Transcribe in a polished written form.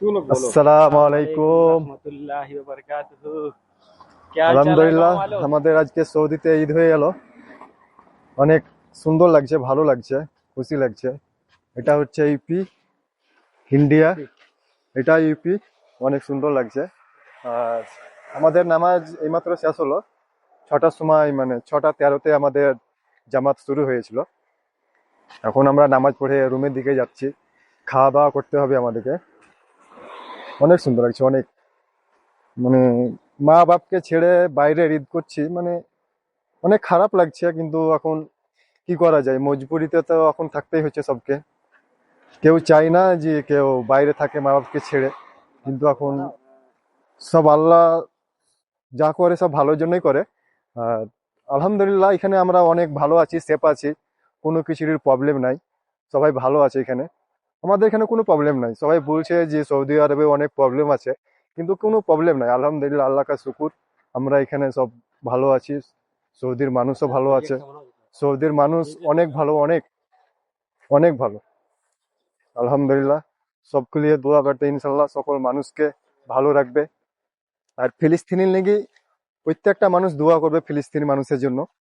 तू लोग बोलो। আসসালামু अस्सलाम वालेकुम আলাইকুম। रहमतुल्लाहि व बरकातुहू। क्या हाल चाल है गाँव আলহামদুলিল্লাহ, वालों? আমাদের আজকে সৌদিতে ঈদ হয়ে গেল। অনেক সুন্দর লাগছে, ভালো লাগছে, খুশি লাগছে। এটা হচ্ছে ইউপি, ইন্ডিয়া। यूपी। এটা ইউপি। অনেক সুন্দর লাগছে। আর আমাদের নামাজ এইমাত্র শেষ হলো। 6টার সময়, মানে 6টা 13-তে আমাদের জামাত শুরু হয়েছিল। এখন আমরা নামাজ পড়ে রুমের দিকে যাচ্ছি। খাওয়া দাওয়া করতে হবে আমাদেরকে। অনেক সুন্দর লাগছে, অনেক। মানে মা বাপকে ছেড়ে বাইরে ঈদ করছি, মানে অনেক খারাপ লাগছে, কিন্তু এখন কি করা যায়, মজবুরিতে তো এখন থাকতেই হচ্ছে সবকে। কেউ চায় না যে কেউ বাইরে থাকে মা বাপকে ছেড়ে, কিন্তু এখন সব আল্লাহ যা করে সব ভালোর জন্যই করে। আর আলহামদুলিল্লাহ, এখানে আমরা অনেক ভালো আছি, সেফ আছি। কোনো কিছুরই প্রবলেম নাই। সবাই ভালো আছে এখানে। আমাদের এখানে কোনো প্রবলেম নাই। সবাই বলছে যে সৌদি আরবে অনেক প্রবলেম আছে, কিন্তু কোনো প্রবলেম নাই। আলহামদুলিল্লাহ, আল্লাহ কা শুকুর। আমরা এখানে সব ভালো আছি। সৌদির মানুষও ভালো আছে। সৌদির মানুষ অনেক ভালো, অনেক অনেক ভালো। আলহামদুলিল্লাহ, সবকে নিয়ে দোয়া করতে ইনশাল্লাহ সকল মানুষকে ভালো রাখবে। আর ফিলিস্তিনের লেগে প্রত্যেকটা মানুষ দোয়া করবে ফিলিস্তিনি মানুষের জন্য।